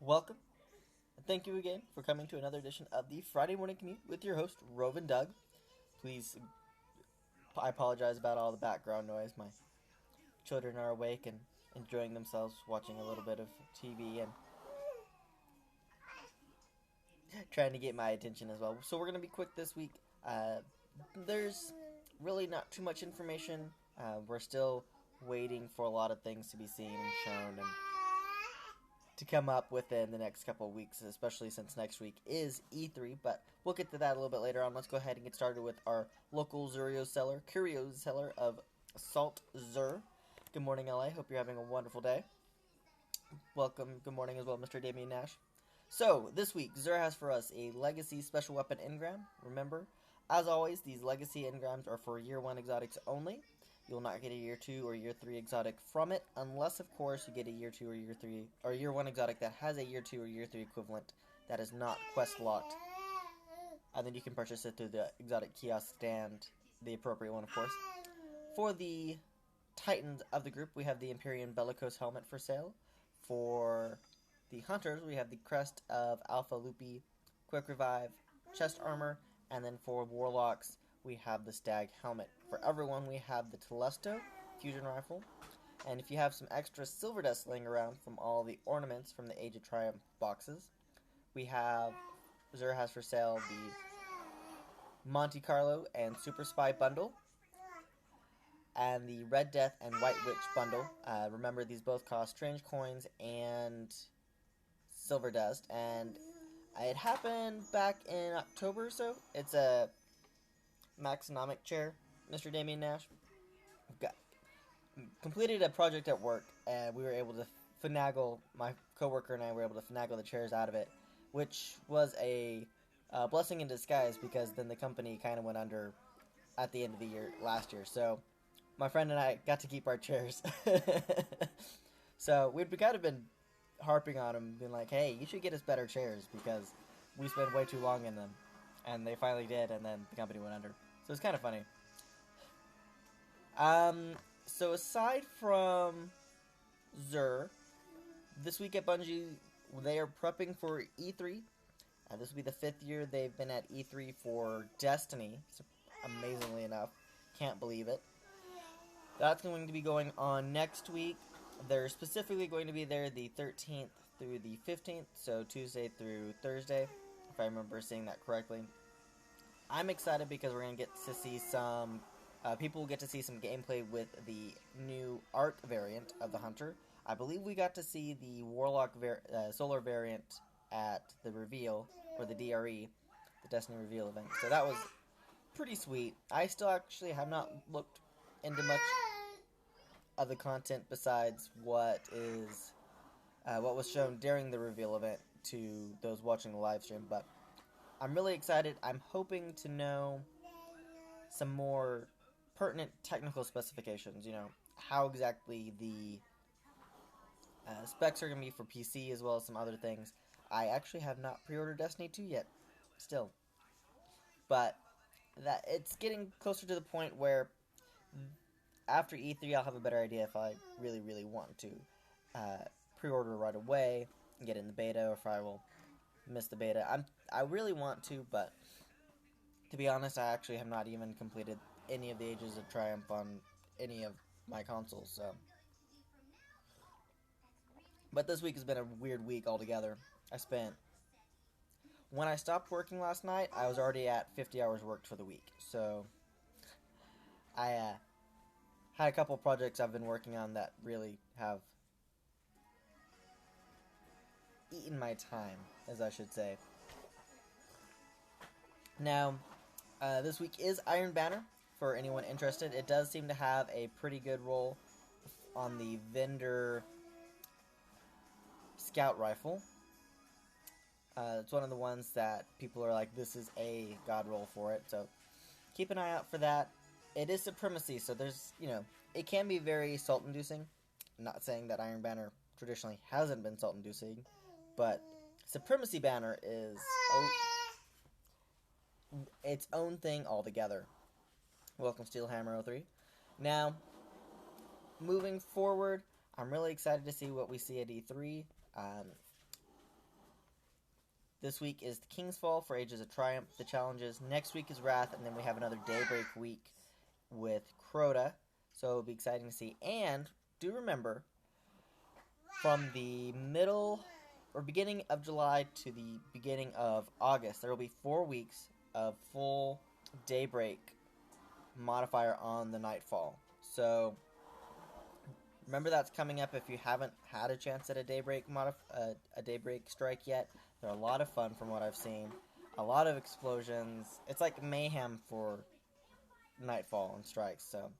Welcome, and thank you again for coming to another edition of the Friday Morning Commute with your host, Rovin Doug. Please, I apologize about all the background noise. My children are awake and enjoying themselves, watching a little bit of TV and trying to get my attention as well. So we're going to be quick this week. There's really not too much information. We're still waiting for a lot of things to be seen and shown and to come up within the next couple of weeks, especially since next week is E3, but we'll get to that a little bit later on. Let's go ahead and get started with our local curio seller of Salt Xur. Good morning, LA. Hope you're having a wonderful day. Welcome. Good morning as well, Mr. Damian Nash. So, this week, Xur has for us a Legacy Special Weapon Engram. Remember, as always, these Legacy Engrams are for Year 1 exotics only. You'll not get a Year 2 or Year 3 exotic from it, unless, of course, you get a Year 2 or Year 3, or Year 1 exotic that has a Year 2 or Year 3 equivalent that is not quest locked. And then you can purchase it through the exotic kiosk stand, the appropriate one, of course. For the Titans of the group, we have the Empyrean Bellicose helmet for sale. For the Hunters, we have the Crest of Alpha Lupi, Quick Revive, Chest Armor, and then for Warlocks, we have the Stag Helmet. For everyone, we have the Telesto Fusion Rifle. And if you have some extra silver dust laying around from all the ornaments from the Age of Triumph boxes, we have, Xur has for sale the Monte Carlo and Super Spy Bundle, and the Red Death and White Witch Bundle. Remember, these both cost strange coins and silver dust, and it happened back in October or so. It's a Maxonomic chair, Mr. Damian Nash. Completed a project at work, and we were able to finagle, my coworker and I were able to finagle the chairs out of it, which was a blessing in disguise, because then the company kind of went under at the end of the year, last year. So my friend and I got to keep our chairs. So we'd kind of been harping on him, being like, hey, you should get us better chairs, because we spent way too long in them. And they finally did, and then the company went under. So it's kind of funny. So aside from Xur, this week at Bungie, they are prepping for E3. This will be the 5th year they've been at E3 for Destiny. So, amazingly enough. Can't believe it. That's going to be going on next week. They're specifically going to be there the 13th through the 15th, so Tuesday through Thursday, if I remember seeing that correctly. I'm excited because we're going to get to see some, people will get to see some gameplay with the new Arc variant of the Hunter. I believe we got to see the Warlock Solar variant at the reveal, or the DRE, the Destiny reveal event. So that was pretty sweet. I still actually have not looked into much of the content besides what was shown during the reveal event to those watching the live stream, but I'm really excited. I'm hoping to know some more pertinent technical specifications, how exactly the specs are going to be for PC, as well as some other things. I actually have not pre-ordered Destiny 2 yet, still. But that it's getting closer to the point where after E3 I'll have a better idea if I really, really want to pre-order right away and get in the beta, or if I will miss the beta. I really want to, but to be honest, I actually have not even completed any of the Ages of Triumph on any of my consoles, so. But this week has been a weird week altogether. When I stopped working last night, I was already at 50 hours worked for the week, so I had a couple projects I've been working on that really have eaten my time, as I should say. Now, this week is Iron Banner, for anyone interested. It does seem to have a pretty good roll on the vendor scout rifle. It's one of the ones that people are like, this is a god roll for it, so keep an eye out for that. It is Supremacy, so there's, it can be very salt-inducing. I'm not saying that Iron Banner traditionally hasn't been salt-inducing, but Supremacy Banner is its own thing altogether. Welcome, Steelhammer 03. Now, moving forward, I'm really excited to see what we see at E3. This week is the King's Fall for Ages of Triumph, the challenges. Next week is Wrath, and then we have another Daybreak week with Crota. So it'll be exciting to see. And do remember, from the middle or beginning of July to the beginning of August, there will be 4 weeks of full Daybreak modifier on the Nightfall. So remember that's coming up if you haven't had a chance at a Daybreak a Daybreak strike yet. They're a lot of fun from what I've seen. A lot of explosions. It's like mayhem for Nightfall and strikes. So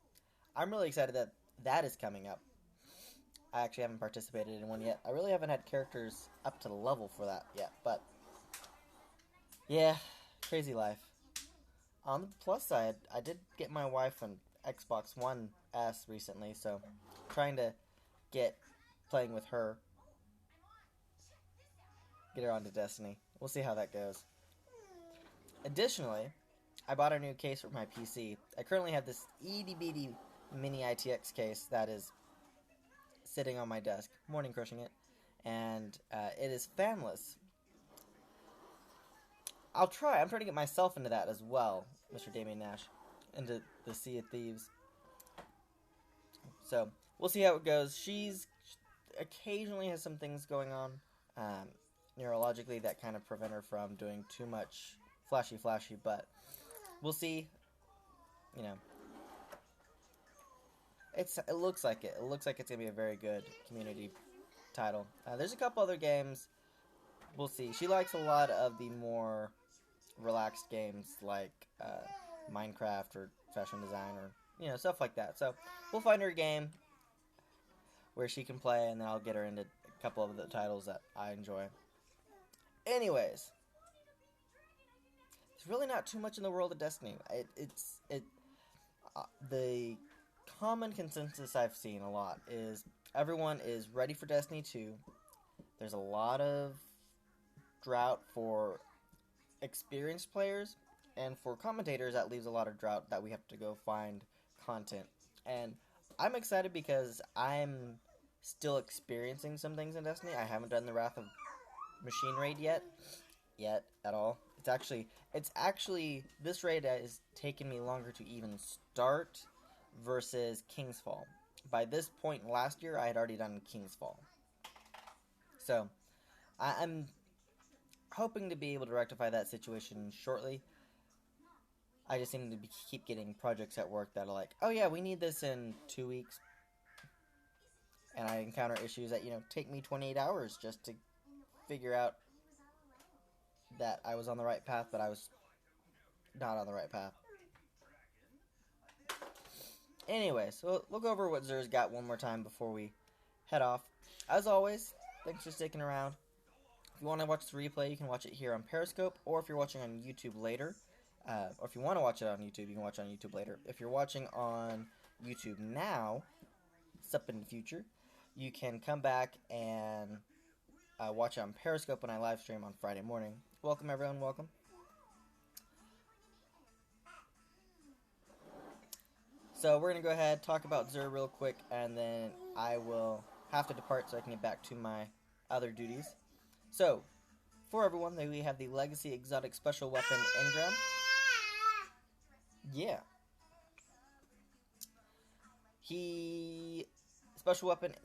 I'm really excited that that is coming up. I actually haven't participated in one yet. I really haven't had characters up to the level for that yet. But yeah, crazy life. On the plus side, I did get my wife an Xbox One S recently, so trying to get playing with her. Get her onto Destiny. We'll see how that goes. Additionally, I bought a new case for my PC. I currently have this itty-bitty mini ITX case that is sitting on my desk. Morning crushing it. And it is fanless. I'm trying to get myself into that as well, Mr. Damian Nash. Into the Sea of Thieves. So, we'll see how it goes. She's occasionally has some things going on neurologically that kind of prevent her from doing too much flashy, but we'll see. You know, it looks like it. It looks like it's going to be a very good community title. There's a couple other games. We'll see. She likes a lot of the more relaxed games like Minecraft or fashion design or, you know, stuff like that. So we'll find her a game where she can play, and then I'll get her into a couple of the titles that I enjoy. Anyways, there's really not too much in the world of Destiny. The common consensus I've seen a lot is everyone is ready for Destiny 2. There's a lot of drought for experienced players, and for commentators that leaves a lot of drought that we have to go find content. And I'm excited because I'm still experiencing some things in Destiny. I haven't done the Wrath of Machine raid yet at all. It's actually this raid has taken me longer to even start versus King's Fall. By this point last year, I had already done King's Fall. So I'm hoping to be able to rectify that situation shortly. I just seem to keep getting projects at work that are like, oh yeah, we need this in 2 weeks. And I encounter issues that, take me 28 hours just to figure out that I was on the right path, but I was not on the right path. Anyway, so we'll go over what Xur's got one more time before we head off. As always, thanks for sticking around. If you want to watch the replay, you can watch it here on Periscope, or if you're watching on YouTube later, or if you want to watch it on YouTube, you can watch it on YouTube later. If you're watching on YouTube now, it's up in the future, you can come back and watch it on Periscope when I live stream on Friday morning. Welcome, everyone. Welcome. So we're going to go ahead, talk about Xur real quick, and then I will have to depart so I can get back to my other duties. So, for everyone, we have the Legacy Exotic Special Weapon Engram. Yeah.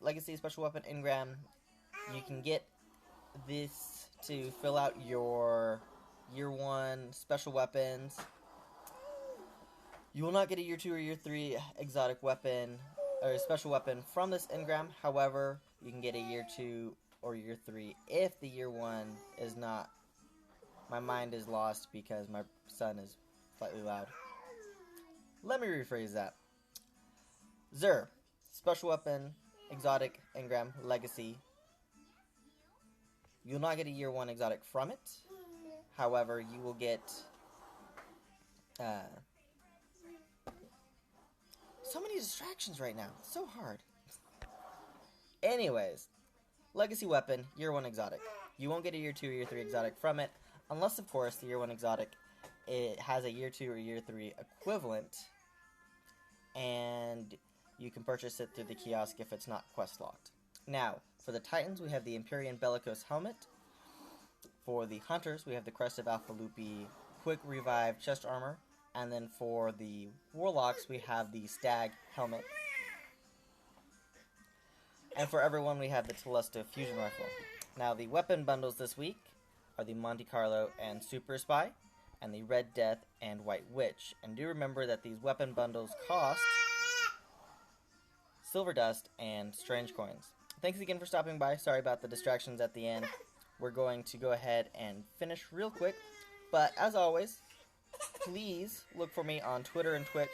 Legacy Special Weapon Engram, you can get this to fill out your Year 1 special weapons. You will not get a Year 2 or Year 3 exotic weapon, or special weapon from this engram. However, you can get a Year 2 or Year 3 if the Year 1 is not. My mind is lost because my son is slightly loud. Let me rephrase that. Xur, special weapon, exotic, engram, legacy. You will not get a Year 1 exotic from it. However, you will get so many distractions right now. It's so hard. Anyways, legacy weapon, Year 1 exotic. You won't get a Year 2 or Year 3 exotic from it, unless, of course, the Year 1 exotic it has a Year 2 or Year 3 equivalent, and you can purchase it through the kiosk if it's not quest locked. Now, for the Titans, we have the Empyrean Bellicose Helmet. For the hunters, we have the Crest of Alpha Lupi Quick Revive chest armor. And then for the warlocks, we have the Stag helmet. And for everyone, we have the Telesto fusion rifle. Now, the weapon bundles this week are the Monte Carlo and Super Spy, and the Red Death and White Witch. And do remember that these weapon bundles cost silver dust and strange coins. Thanks again for stopping by. Sorry about the distractions at the end. We're going to go ahead and finish real quick. But as always, please look for me on Twitter and Twitch,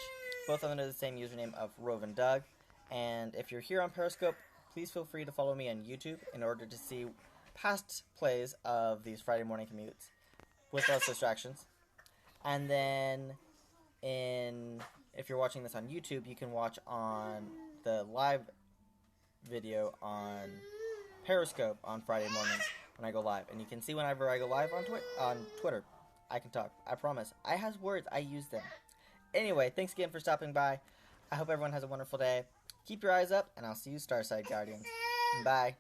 both under the same username of RovenDoug. And if you're here on Periscope, please feel free to follow me on YouTube in order to see past plays of these Friday morning commutes with less distractions. And then, if you're watching this on YouTube, you can watch on the live video on Periscope on Friday mornings when I go live. And you can see whenever I go live on Twitter. I can talk. I promise. I has words. I use them. Anyway, thanks again for stopping by. I hope everyone has a wonderful day. Keep your eyes up, and I'll see you Starside Guardians. Bye.